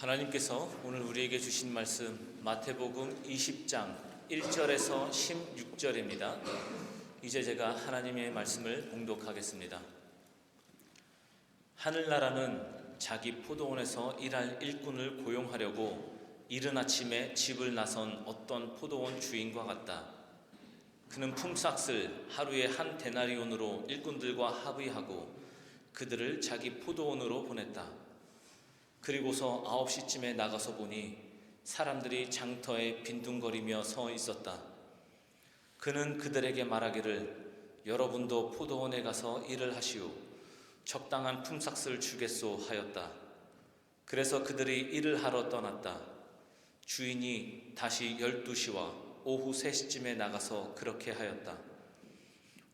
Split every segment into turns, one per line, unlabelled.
하나님께서 오늘 우리에게 주신 말씀 마태복음 20장 1절에서 16절입니다. 이제 제가 하나님의 말씀을 봉독하겠습니다. 하늘나라는 자기 포도원에서 일할 일꾼을 고용하려고 이른 아침에 집을 나선 어떤 포도원 주인과 같다. 그는 품삯을 하루에 한 데나리온으로 일꾼들과 합의하고 그들을 자기 포도원으로 보냈다. 그리고서 9시쯤에 나가서 보니 사람들이 장터에 빈둥거리며 서 있었다. 그는 그들에게 말하기를 여러분도 포도원에 가서 일을 하시오. 적당한 품삯을 주겠소 하였다. 그래서 그들이 일을 하러 떠났다. 주인이 다시 12시와 오후 3시쯤에 나가서 그렇게 하였다.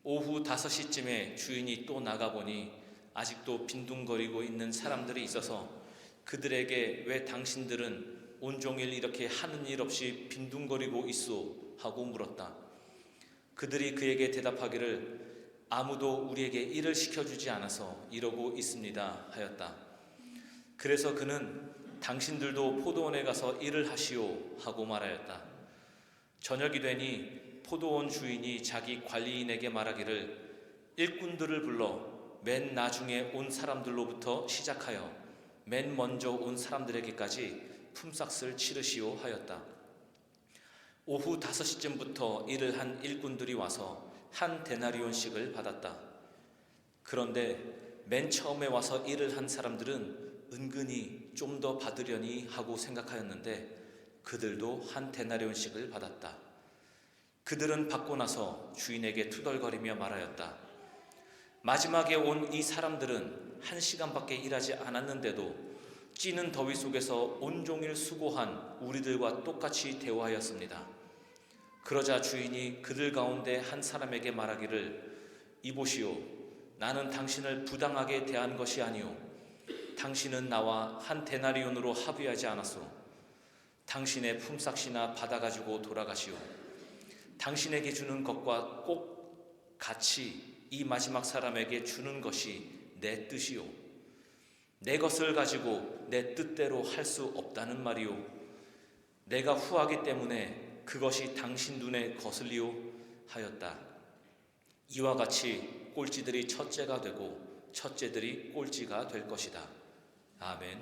오후 5시쯤에 주인이 또 나가보니 아직도 빈둥거리고 있는 사람들이 있어서 그들에게 왜 당신들은 온종일 이렇게 하는 일 없이 빈둥거리고 있소? 하고 물었다. 그들이 그에게 대답하기를 아무도 우리에게 일을 시켜주지 않아서 이러고 있습니다 하였다. 그래서 그는 당신들도 포도원에 가서 일을 하시오 하고 말하였다. 저녁이 되니 포도원 주인이 자기 관리인에게 말하기를 일꾼들을 불러 맨 나중에 온 사람들로부터 시작하여 맨 먼저 온 사람들에게까지 품삯을 치르시오 하였다. 오후 5시쯤부터 일을 한 일꾼들이 와서 한 데나리온씩을 받았다. 그런데 맨 처음에 와서 일을 한 사람들은 은근히 좀 더 받으려니 하고 생각하였는데 그들도 한 데나리온씩을 받았다. 그들은 받고 나서 주인에게 투덜거리며 말하였다. 마지막에 온 이 사람들은 1시간밖에 일하지 않았는데도 찌는 더위 속에서 온종일 수고한 우리들과 똑같이 대우하였습니다. 그러자 주인이 그들 가운데 한 사람에게 말하기를 이보시오, 나는 당신을 부당하게 대한 것이 아니오. 당신은 나와 한 데나리온으로 합의하지 않았소. 당신의 품삯이나 받아가지고 돌아가시오. 당신에게 주는 것과 꼭 같이 이 마지막 사람에게 주는 것이 내 뜻이요. 내 것을 가지고 내 뜻대로 할 수 없다는 말이요. 내가 후하기 때문에 그것이 당신 눈에 거슬리오 하였다. 이와 같이 꼴찌들이 첫째가 되고 첫째들이 꼴찌가 될 것이다. 아멘.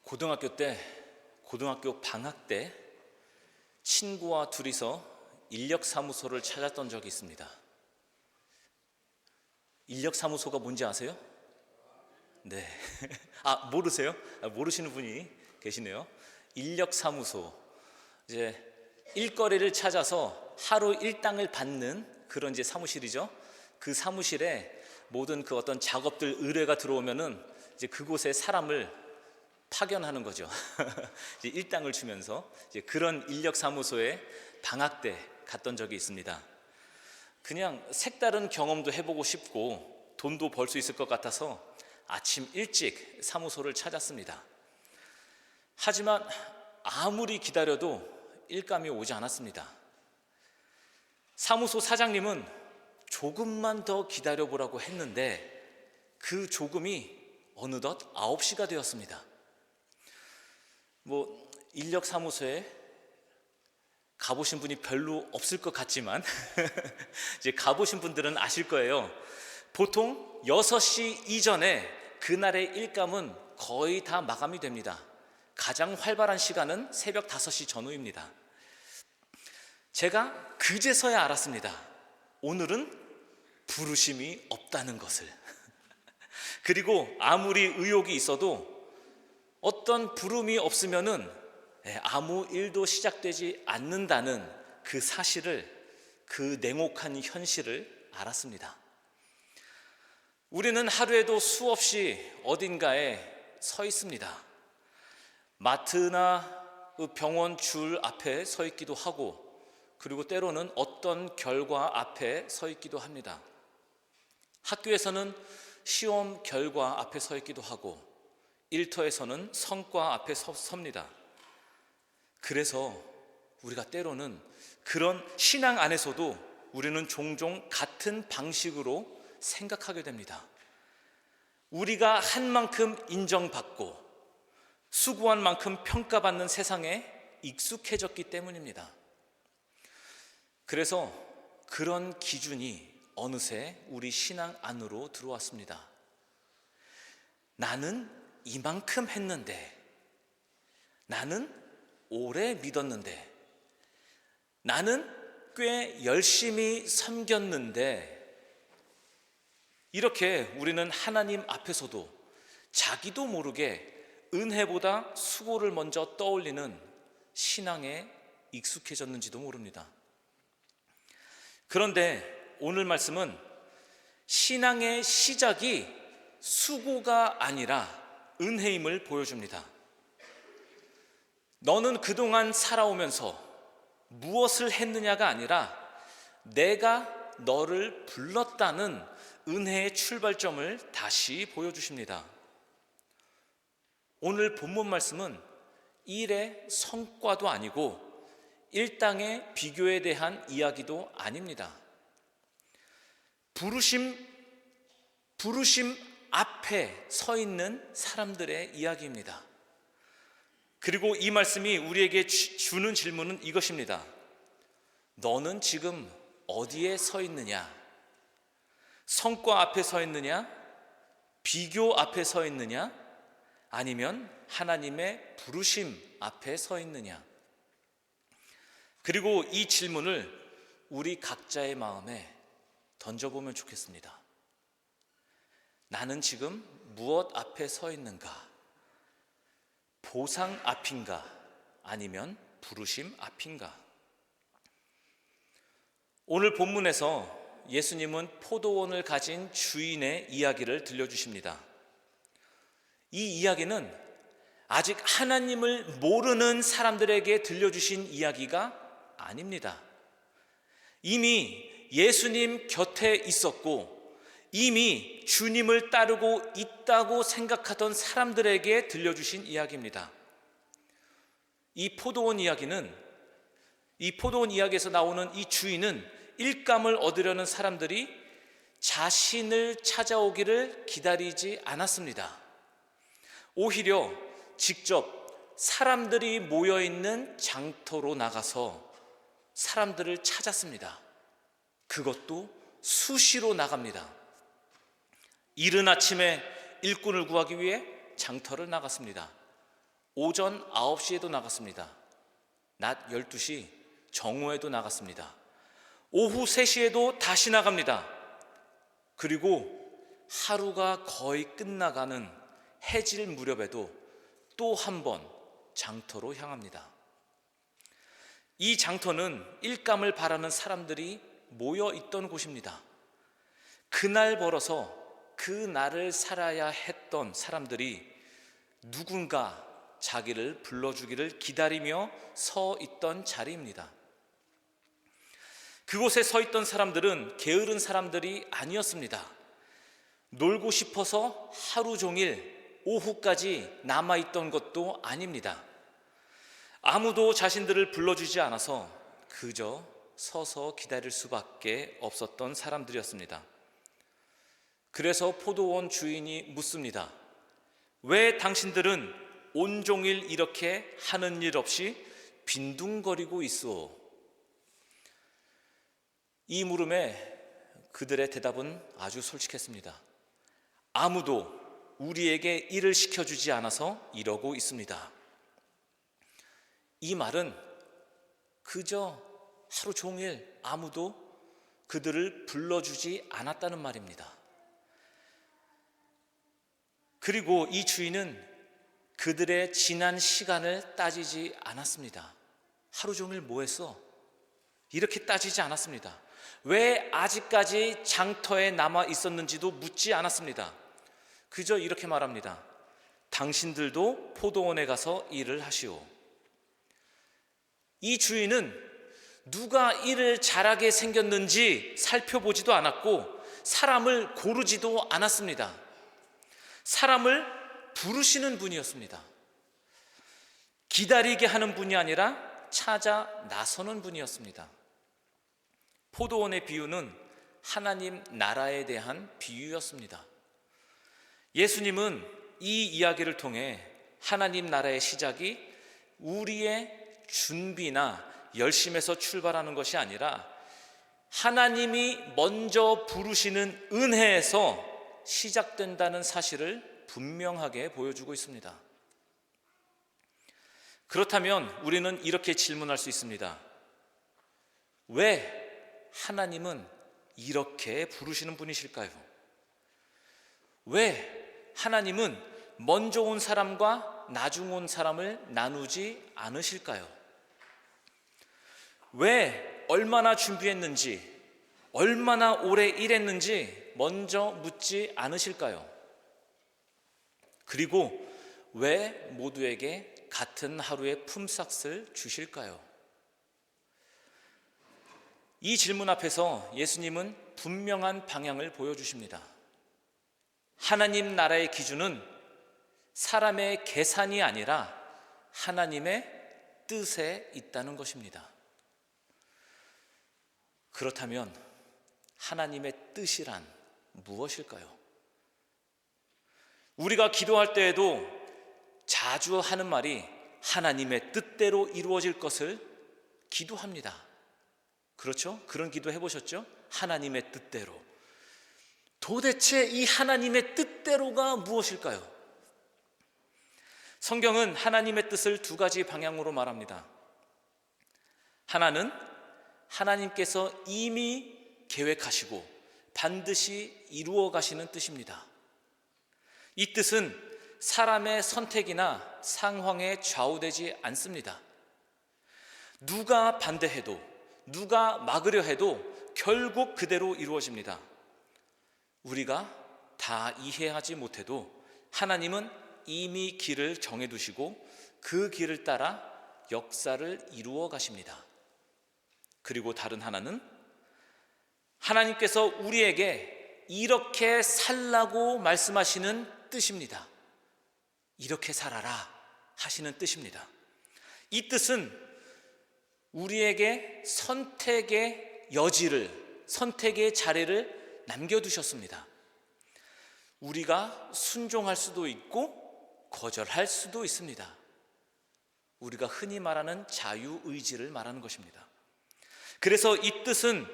고등학교 방학 때 친구와 둘이서 인력사무소를 찾았던 적이 있습니다. 인력사무소가 뭔지 아세요? 네. 모르세요? 모르시는 분이 계시네요. 인력사무소. 이제 일거리를 찾아서 하루 일당을 받는 그런 이제 사무실이죠. 그 사무실에 모든 그 어떤 작업들 의뢰가 들어오면은 이제 그곳에 사람을 파견하는 거죠. 이제 일당을 주면서 이제 그런 인력사무소에 방학 때 갔던 적이 있습니다. 그냥 색다른 경험도 해보고 싶고 돈도 벌 수 있을 것 같아서 아침 일찍 사무소를 찾았습니다. 하지만 아무리 기다려도 일감이 오지 않았습니다. 사무소 사장님은 조금만 더 기다려보라고 했는데 그 조금이 어느덧 9시가 되었습니다. 인력사무소에 가보신 분이 별로 없을 것 같지만 이제 가보신 분들은 아실 거예요. 보통 6시 이전에 그날의 일감은 거의 다 마감이 됩니다. 가장 활발한 시간은 새벽 5시 전후입니다. 제가 그제서야 알았습니다. 오늘은 부르심이 없다는 것을. 그리고 아무리 의욕이 있어도 어떤 부름이 없으면은 아무 일도 시작되지 않는다는 그 사실을, 그 냉혹한 현실을 알았습니다. 우리는 하루에도 수없이 어딘가에 서 있습니다. 마트나 병원 줄 앞에 서 있기도 하고, 그리고 때로는 어떤 결과 앞에 서 있기도 합니다. 학교에서는 시험 결과 앞에 서 있기도 하고, 일터에서는 성과 앞에 섭니다. 그래서 우리가 때로는 그런 신앙 안에서도 우리는 종종 같은 방식으로 생각하게 됩니다. 우리가 한 만큼 인정받고 수고한 만큼 평가받는 세상에 익숙해졌기 때문입니다. 그래서 그런 기준이 어느새 우리 신앙 안으로 들어왔습니다. 나는 이만큼 했는데, 나는 오래 믿었는데, 나는 꽤 열심히 섬겼는데, 이렇게 우리는 하나님 앞에서도 자기도 모르게 은혜보다 수고를 먼저 떠올리는 신앙에 익숙해졌는지도 모릅니다. 그런데 오늘 말씀은 신앙의 시작이 수고가 아니라 은혜임을 보여줍니다. 너는 그동안 살아오면서 무엇을 했느냐가 아니라 내가 너를 불렀다는 은혜의 출발점을 다시 보여주십니다. 오늘 본문 말씀은 일의 성과도 아니고 일당의 비교에 대한 이야기도 아닙니다. 부르심 앞에 서 있는 사람들의 이야기입니다. 그리고 이 말씀이 우리에게 주는 질문은 이것입니다. 너는 지금 어디에 서 있느냐? 성과 앞에 서 있느냐? 비교 앞에 서 있느냐? 아니면 하나님의 부르심 앞에 서 있느냐? 그리고 이 질문을 우리 각자의 마음에 던져보면 좋겠습니다. 나는 지금 무엇 앞에 서 있는가? 보상 앞인가? 아니면 부르심 앞인가? 오늘 본문에서 예수님은 포도원을 가진 주인의 이야기를 들려주십니다. 이 이야기는 아직 하나님을 모르는 사람들에게 들려주신 이야기가 아닙니다. 이미 예수님 곁에 있었고 이미 주님을 따르고 있다고 생각하던 사람들에게 들려주신 이야기입니다. 이 포도원 이야기에서 나오는 이 주인은 일감을 얻으려는 사람들이 자신을 찾아오기를 기다리지 않았습니다. 오히려 직접 사람들이 모여있는 장터로 나가서 사람들을 찾았습니다. 그것도 수시로 나갑니다. 이른 아침에 일꾼을 구하기 위해 장터를 나갔습니다. 오전 9시에도 나갔습니다. 낮 12시 정오에도 나갔습니다. 오후 3시에도 다시 나갑니다. 그리고 하루가 거의 끝나가는 해질 무렵에도 또 한 번 장터로 향합니다. 이 장터는 일감을 바라는 사람들이 모여 있던 곳입니다. 그날 벌어서 그 날을 살아야 했던 사람들이 누군가 자기를 불러주기를 기다리며 서 있던 자리입니다. 그곳에 서 있던 사람들은 게으른 사람들이 아니었습니다. 놀고 싶어서 하루 종일 오후까지 남아있던 것도 아닙니다. 아무도 자신들을 불러주지 않아서 그저 서서 기다릴 수밖에 없었던 사람들이었습니다. 그래서 포도원 주인이 묻습니다. 왜 당신들은 온종일 이렇게 하는 일 없이 빈둥거리고 있어? 이 물음에 그들의 대답은 아주 솔직했습니다. 아무도 우리에게 일을 시켜주지 않아서 이러고 있습니다. 이 말은 그저 하루 종일 아무도 그들을 불러주지 않았다는 말입니다. 그리고 이 주인은 그들의 지난 시간을 따지지 않았습니다. 하루 종일 뭐 했어? 이렇게 따지지 않았습니다. 왜 아직까지 장터에 남아 있었는지도 묻지 않았습니다. 그저 이렇게 말합니다. 당신들도 포도원에 가서 일을 하시오. 이 주인은 누가 일을 잘하게 생겼는지 살펴보지도 않았고 사람을 고르지도 않았습니다. 사람을 부르시는 분이었습니다. 기다리게 하는 분이 아니라 찾아 나서는 분이었습니다. 포도원의 비유는 하나님 나라에 대한 비유였습니다. 예수님은 이 이야기를 통해 하나님 나라의 시작이 우리의 준비나 열심에서 출발하는 것이 아니라 하나님이 먼저 부르시는 은혜에서 시작된다는 사실을 분명하게 보여주고 있습니다. 그렇다면 우리는 이렇게 질문할 수 있습니다. 왜 하나님은 이렇게 부르시는 분이실까요? 왜 하나님은 먼저 온 사람과 나중 온 사람을 나누지 않으실까요? 왜 얼마나 준비했는지, 얼마나 오래 일했는지 먼저 묻지 않으실까요? 그리고 왜 모두에게 같은 하루의 품삯을 주실까요? 이 질문 앞에서 예수님은 분명한 방향을 보여주십니다. 하나님 나라의 기준은 사람의 계산이 아니라 하나님의 뜻에 있다는 것입니다. 그렇다면 하나님의 뜻이란 무엇일까요? 우리가 기도할 때에도 자주 하는 말이 하나님의 뜻대로 이루어질 것을 기도합니다. 그렇죠? 그런 기도 해보셨죠? 하나님의 뜻대로. 도대체 이 하나님의 뜻대로가 무엇일까요? 성경은 하나님의 뜻을 두 가지 방향으로 말합니다. 하나는 하나님께서 이미 계획하시고 반드시 이루어 가시는 뜻입니다. 이 뜻은 사람의 선택이나 상황에 좌우되지 않습니다. 누가 반대해도, 누가 막으려 해도 결국 그대로 이루어집니다. 우리가 다 이해하지 못해도 하나님은 이미 길을 정해두시고 그 길을 따라 역사를 이루어 가십니다. 그리고 다른 하나는 하나님께서 우리에게 이렇게 살라고 말씀하시는 뜻입니다. 이렇게 살아라 하시는 뜻입니다. 이 뜻은 우리에게 선택의 여지를, 선택의 자리를 남겨두셨습니다. 우리가 순종할 수도 있고 거절할 수도 있습니다. 우리가 흔히 말하는 자유의지를 말하는 것입니다. 그래서 이 뜻은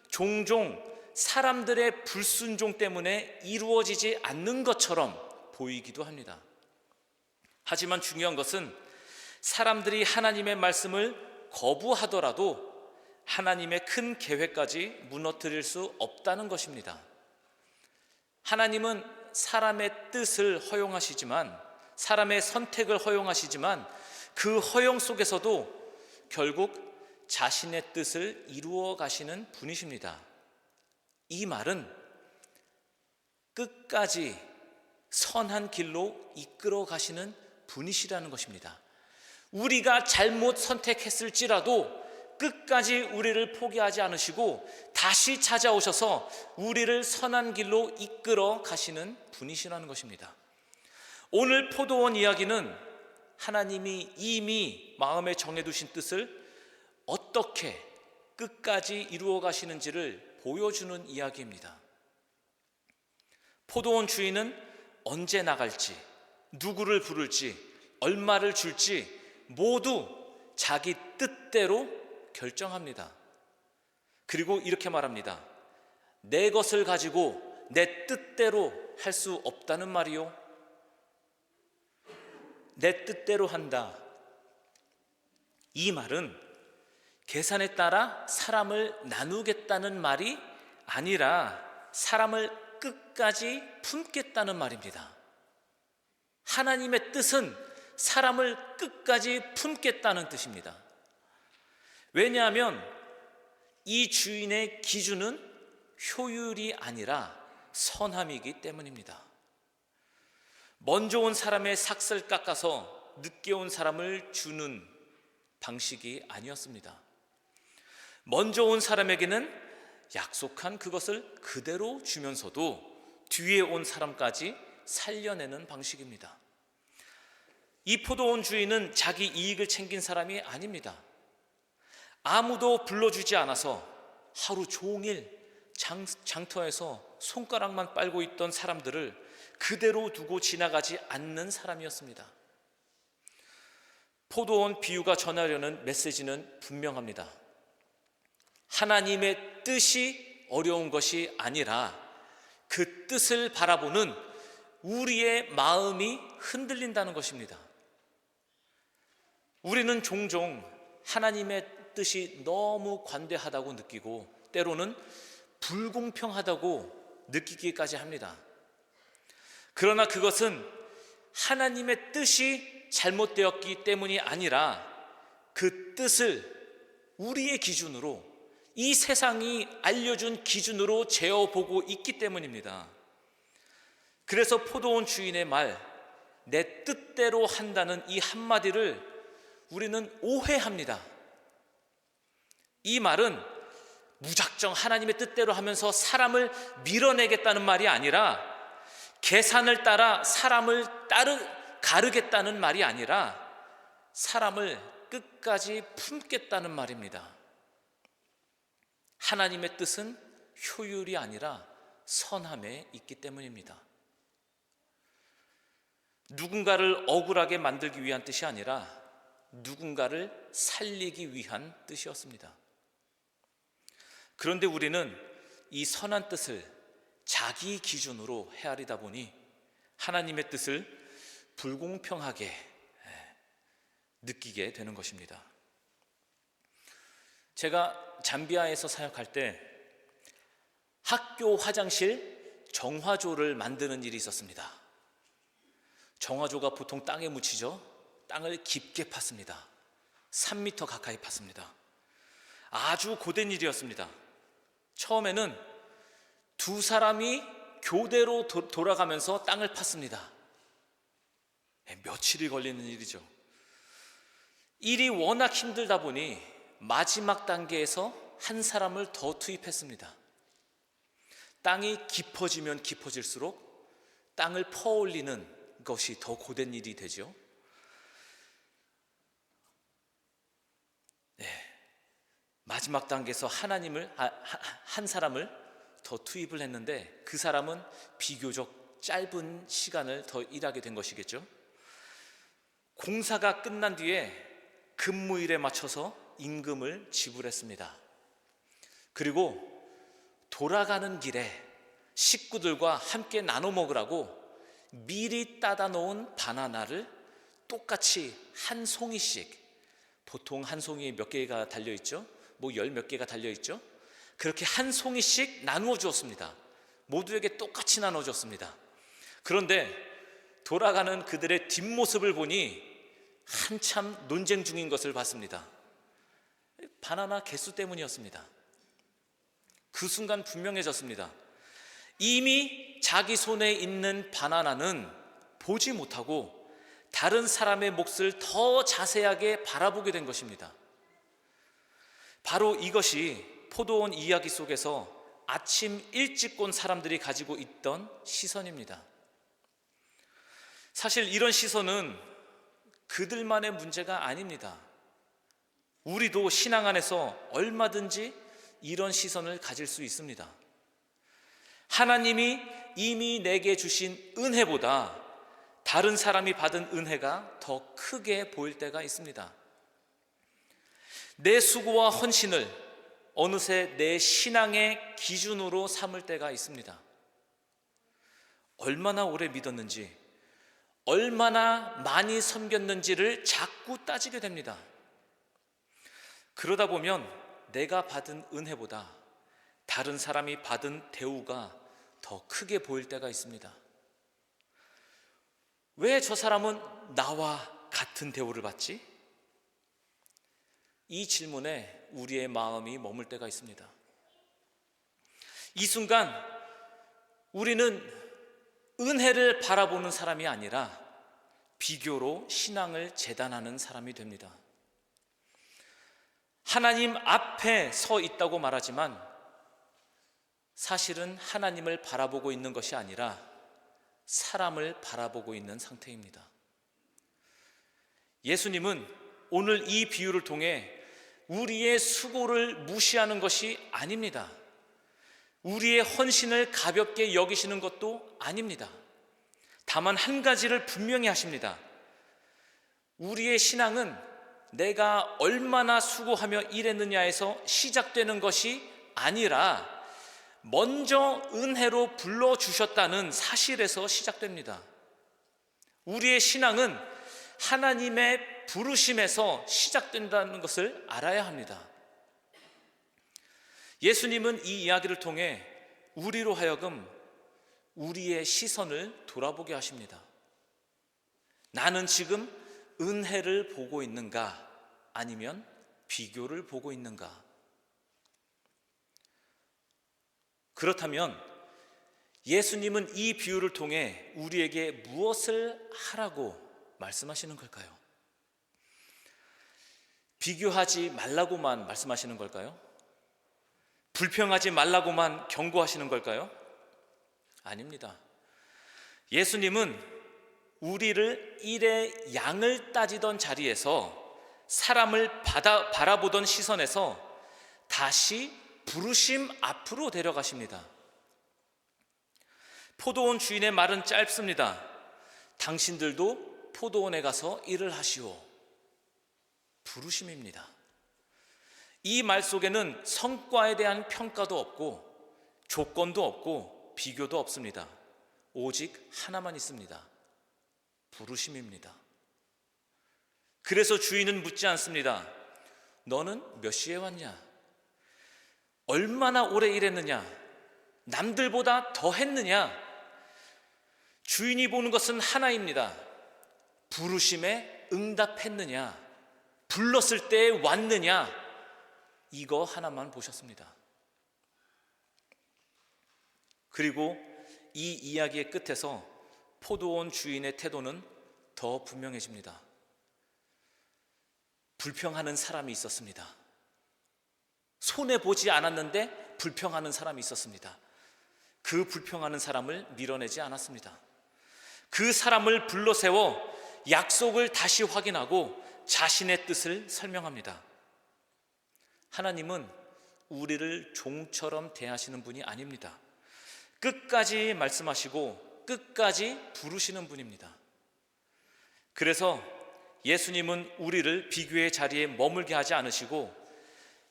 종종 사람들의 불순종 때문에 이루어지지 않는 것처럼 보이기도 합니다. 하지만 중요한 것은 사람들이 하나님의 말씀을 거부하더라도 하나님의 큰 계획까지 무너뜨릴 수 없다는 것입니다. 하나님은 사람의 뜻을 허용하시지만, 사람의 선택을 허용하시지만 그 허용 속에서도 결국 자신의 뜻을 이루어 가시는 분이십니다. 이 말은 끝까지 선한 길로 이끌어 가시는 분이시라는 것입니다. 우리가 잘못 선택했을지라도 끝까지 우리를 포기하지 않으시고 다시 찾아오셔서 우리를 선한 길로 이끌어 가시는 분이시라는 것입니다. 오늘 포도원 이야기는 하나님이 이미 마음에 정해두신 뜻을 어떻게 끝까지 이루어 가시는지를 보여주는 이야기입니다. 포도원 주인은 언제 나갈지, 누구를 부를지, 얼마를 줄지 모두 자기 뜻대로 결정합니다. 그리고 이렇게 말합니다. 내 것을 가지고 내 뜻대로 할 수 없다는 말이요. 내 뜻대로 한다. 이 말은 계산에 따라 사람을 나누겠다는 말이 아니라 사람을 끝까지 품겠다는 말입니다. 하나님의 뜻은 사람을 끝까지 품겠다는 뜻입니다. 왜냐하면 이 주인의 기준은 효율이 아니라 선함이기 때문입니다. 먼저 온 사람의 삭슬 깎아서 늦게 온 사람을 주는 방식이 아니었습니다. 먼저 온 사람에게는 약속한 그것을 그대로 주면서도 뒤에 온 사람까지 살려내는 방식입니다. 이 포도원 주인은 자기 이익을 챙긴 사람이 아닙니다. 아무도 불러주지 않아서 하루 종일 장터에서 손가락만 빨고 있던 사람들을 그대로 두고 지나가지 않는 사람이었습니다. 포도원 비유가 전하려는 메시지는 분명합니다. 하나님의 뜻이 어려운 것이 아니라 그 뜻을 바라보는 우리의 마음이 흔들린다는 것입니다. 우리는 종종 하나님의 뜻이 너무 관대하다고 느끼고 때로는 불공평하다고 느끼기까지 합니다. 그러나 그것은 하나님의 뜻이 잘못되었기 때문이 아니라 그 뜻을 우리의 기준으로, 이 세상이 알려준 기준으로 재어보고 있기 때문입니다. 그래서 포도원 주인의 말, 내 뜻대로 한다는 이 한마디를 우리는 오해합니다. 이 말은 무작정 하나님의 뜻대로 하면서 사람을 밀어내겠다는 말이 아니라, 계산을 따라 사람을 가르겠다는 말이 아니라 사람을 끝까지 품겠다는 말입니다. 하나님의 뜻은 효율이 아니라 선함에 있기 때문입니다. 누군가를 억울하게 만들기 위한 뜻이 아니라 누군가를 살리기 위한 뜻이었습니다. 그런데 우리는 이 선한 뜻을 자기 기준으로 헤아리다 보니 하나님의 뜻을 불공평하게 느끼게 되는 것입니다. 제가 잠비아에서 사역할 때 학교 화장실 정화조를 만드는 일이 있었습니다. 정화조가 보통 땅에 묻히죠. 땅을 깊게 팠습니다. 3m 가까이 팠습니다. 아주 고된 일이었습니다. 처음에는 두 사람이 교대로 돌아가면서 땅을 팠습니다. 며칠이 걸리는 일이죠. 일이 워낙 힘들다 보니 마지막 단계에서 한 사람을 더 투입했습니다. 땅이 깊어지면 깊어질수록 땅을 퍼올리는 것이 더 고된 일이 되죠. 마지막 단계에서 한 사람을 더 투입을 했는데 그 사람은 비교적 짧은 시간을 더 일하게 된 것이겠죠. 공사가 끝난 뒤에 근무일에 맞춰서 임금을 지불했습니다. 그리고 돌아가는 길에 식구들과 함께 나눠 먹으라고 미리 따다 놓은 바나나를 똑같이 한 송이씩, 보통 한 송이에 몇 개가 달려있죠? 열 몇 개가 달려있죠? 그렇게 한 송이씩 나누어 주었습니다. 모두에게 똑같이 나눠 줬습니다. 그런데 돌아가는 그들의 뒷모습을 보니 한참 논쟁 중인 것을 봤습니다. 바나나 개수 때문이었습니다. 그 순간 분명해졌습니다. 이미 자기 손에 있는 바나나는 보지 못하고 다른 사람의 몫을 더 자세하게 바라보게 된 것입니다. 바로 이것이 포도원 이야기 속에서 아침 일찍 온 사람들이 가지고 있던 시선입니다. 사실 이런 시선은 그들만의 문제가 아닙니다. 우리도 신앙 안에서 얼마든지 이런 시선을 가질 수 있습니다. 하나님이 이미 내게 주신 은혜보다 다른 사람이 받은 은혜가 더 크게 보일 때가 있습니다. 내 수고와 헌신을 어느새 내 신앙의 기준으로 삼을 때가 있습니다. 얼마나 오래 믿었는지, 얼마나 많이 섬겼는지를 자꾸 따지게 됩니다. 그러다 보면 내가 받은 은혜보다 다른 사람이 받은 대우가 더 크게 보일 때가 있습니다. 왜 저 사람은 나와 같은 대우를 받지? 이 질문에 우리의 마음이 머물 때가 있습니다. 이 순간 우리는 은혜를 바라보는 사람이 아니라 비교로 신앙을 재단하는 사람이 됩니다. 하나님 앞에 서 있다고 말하지만 사실은 하나님을 바라보고 있는 것이 아니라 사람을 바라보고 있는 상태입니다. 예수님은 오늘 이 비유를 통해 우리의 수고를 무시하는 것이 아닙니다. 우리의 헌신을 가볍게 여기시는 것도 아닙니다. 다만 한 가지를 분명히 하십니다. 우리의 신앙은 내가 얼마나 수고하며 일했느냐에서 시작되는 것이 아니라 먼저 은혜로 불러주셨다는 사실에서 시작됩니다. 우리의 신앙은 하나님의 부르심에서 시작된다는 것을 알아야 합니다. 예수님은 이 이야기를 통해 우리로 하여금 우리의 시선을 돌아보게 하십니다. 나는 지금 은혜를 보고 있는가? 아니면 비교를 보고 있는가? 그렇다면 예수님은 이 비유를 통해 우리에게 무엇을 하라고 말씀하시는 걸까요? 비교하지 말라고만 말씀하시는 걸까요? 불평하지 말라고만 경고하시는 걸까요? 아닙니다. 예수님은 우리를 일의 양을 따지던 자리에서 사람을 바라보던 시선에서 다시 부르심 앞으로 데려가십니다. 포도원 주인의 말은 짧습니다. 당신들도 포도원에 가서 일을 하시오. 부르심입니다. 이 말 속에는 성과에 대한 평가도 없고 조건도 없고 비교도 없습니다. 오직 하나만 있습니다. 부르심입니다. 그래서 주인은 묻지 않습니다. 너는 몇 시에 왔냐? 얼마나 오래 일했느냐? 남들보다 더 했느냐? 주인이 보는 것은 하나입니다. 부르심에 응답했느냐? 불렀을 때 왔느냐? 이거 하나만 보셨습니다. 그리고 이 이야기의 끝에서 포도원 주인의 태도는 더 분명해집니다. 불평하는 사람이 있었습니다. 손해보지 않았는데 불평하는 사람이 있었습니다. 그 불평하는 사람을 밀어내지 않았습니다. 그 사람을 불러세워 약속을 다시 확인하고 자신의 뜻을 설명합니다. 하나님은 우리를 종처럼 대하시는 분이 아닙니다. 끝까지 말씀하시고 끝까지 부르시는 분입니다. 그래서 예수님은 우리를 비교의 자리에 머물게 하지 않으시고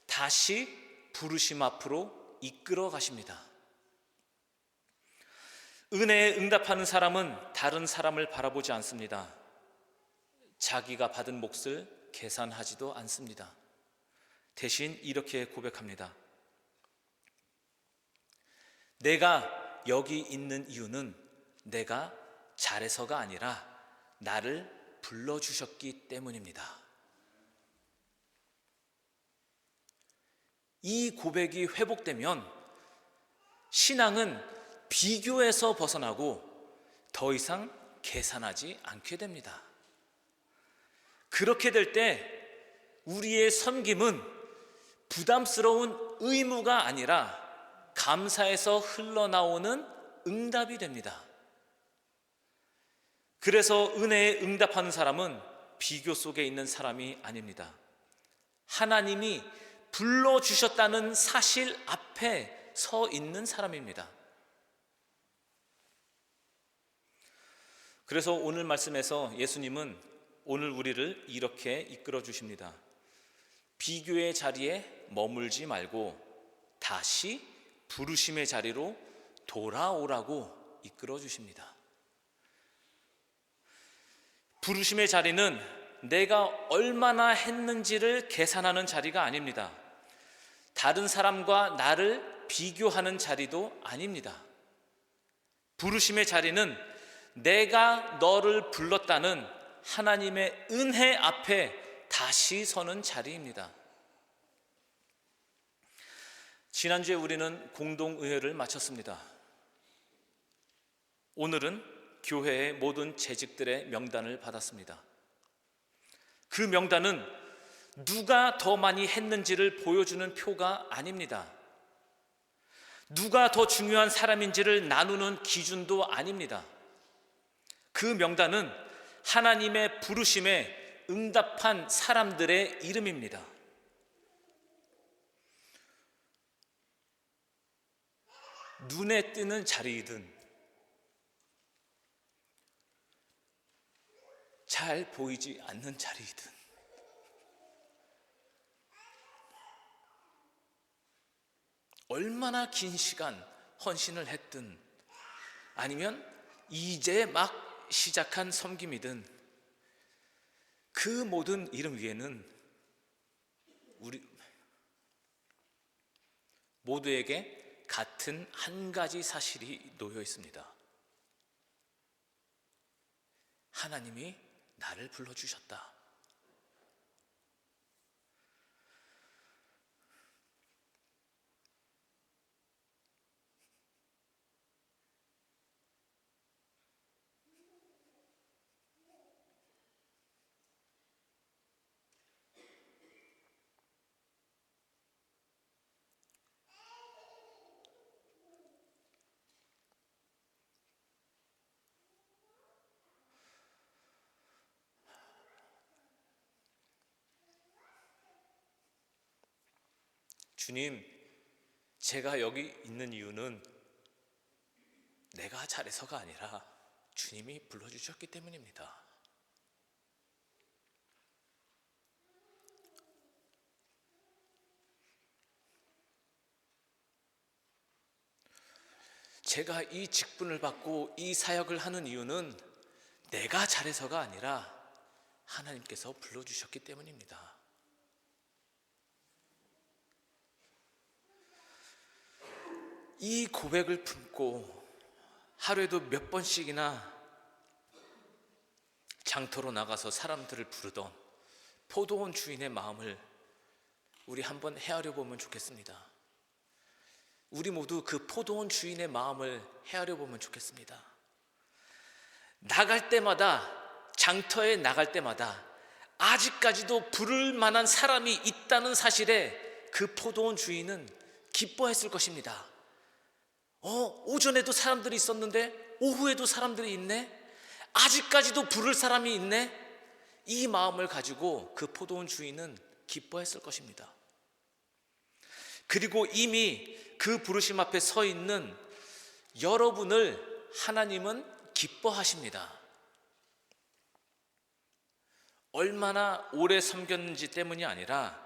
다시 부르심 앞으로 이끌어 가십니다. 은혜에 응답하는 사람은 다른 사람을 바라보지 않습니다. 자기가 받은 몫을 계산하지도 않습니다. 대신 이렇게 고백합니다. 내가 여기 있는 이유는 내가 잘해서가 아니라 나를 불러주셨기 때문입니다. 이 고백이 회복되면 신앙은 비교에서 벗어나고 더 이상 계산하지 않게 됩니다. 그렇게 될 때 우리의 섬김은 부담스러운 의무가 아니라 감사에서 흘러나오는 응답이 됩니다. 그래서 은혜에 응답하는 사람은 비교 속에 있는 사람이 아닙니다. 하나님이 불러주셨다는 사실 앞에 서 있는 사람입니다. 그래서 오늘 말씀에서 예수님은 오늘 우리를 이렇게 이끌어 주십니다. 비교의 자리에 머물지 말고 다시 부르심의 자리로 돌아오라고 이끌어 주십니다. 부르심의 자리는 내가 얼마나 했는지를 계산하는 자리가 아닙니다. 다른 사람과 나를 비교하는 자리도 아닙니다. 부르심의 자리는 내가 너를 불렀다는 하나님의 은혜 앞에 다시 서는 자리입니다. 지난주에 우리는 공동의회를 마쳤습니다. 오늘은 교회의 모든 재직들의 명단을 받았습니다. 그 명단은 누가 더 많이 했는지를 보여주는 표가 아닙니다. 누가 더 중요한 사람인지를 나누는 기준도 아닙니다. 그 명단은 하나님의 부르심에 응답한 사람들의 이름입니다. 눈에 띄는 자리이든 잘 보이지 않는 자리이든 얼마나 긴 시간 헌신을 했든 아니면 이제 막 시작한 섬김이든 그 모든 이름 위에는 우리 모두에게 같은 한 가지 사실이 놓여 있습니다. 하나님이 나를 불러주셨다. 주님, 제가 여기 있는 이유는 내가 잘해서가 아니라 주님이 불러주셨기 때문입니다. 제가 이 직분을 받고 이 사역을 하는 이유는 내가 잘해서가 아니라 하나님께서 불러주셨기 때문입니다. 이 고백을 품고 하루에도 몇 번씩이나 장터로 나가서 사람들을 부르던 포도원 주인의 마음을 우리 한번 헤아려 보면 좋겠습니다. 우리 모두 그 포도원 주인의 마음을 헤아려 보면 좋겠습니다. 나갈 때마다, 장터에 나갈 때마다 아직까지도 부를 만한 사람이 있다는 사실에 그 포도원 주인은 기뻐했을 것입니다. 오전에도 사람들이 있었는데 오후에도 사람들이 있네? 아직까지도 부를 사람이 있네? 이 마음을 가지고 그 포도원 주인은 기뻐했을 것입니다. 그리고 이미 그 부르심 앞에 서 있는 여러분을 하나님은 기뻐하십니다. 얼마나 오래 섬겼는지 때문이 아니라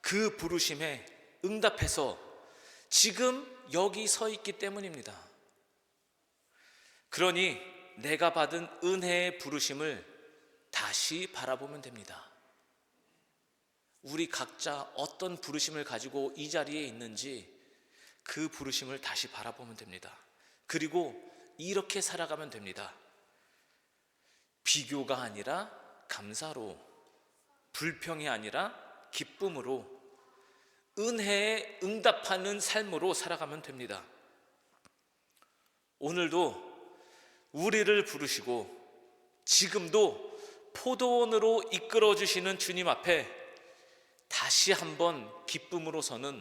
그 부르심에 응답해서 지금 여기 서 있기 때문입니다. 그러니 내가 받은 은혜의 부르심을 다시 바라보면 됩니다. 우리 각자 어떤 부르심을 가지고 이 자리에 있는지 그 부르심을 다시 바라보면 됩니다. 그리고 이렇게 살아가면 됩니다. 비교가 아니라 감사로, 불평이 아니라 기쁨으로, 은혜에 응답하는 삶으로 살아가면 됩니다. 오늘도 우리를 부르시고 지금도 포도원으로 이끌어 주시는 주님 앞에 다시 한번 기쁨으로 서는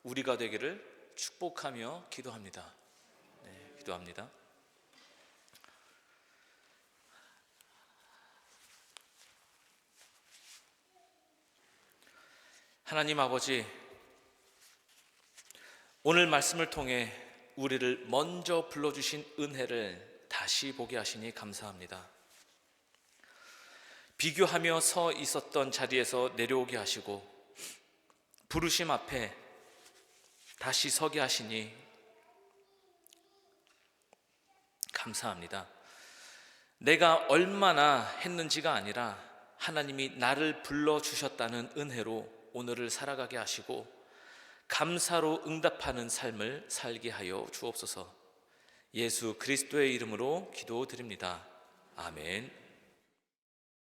우리가 되기를 축복하며 기도합니다. 기도합니다. 하나님 아버지, 오늘 말씀을 통해 우리를 먼저 불러주신 은혜를 다시 보게 하시니 감사합니다. 비교하며 서 있었던 자리에서 내려오게 하시고 부르심 앞에 다시 서게 하시니 감사합니다. 내가 얼마나 했는지가 아니라 하나님이 나를 불러주셨다는 은혜로 오늘을 살아가게 하시고 감사로 응답하는 삶을 살게 하여 주옵소서. 예수 그리스도의 이름으로 기도드립니다. 아멘.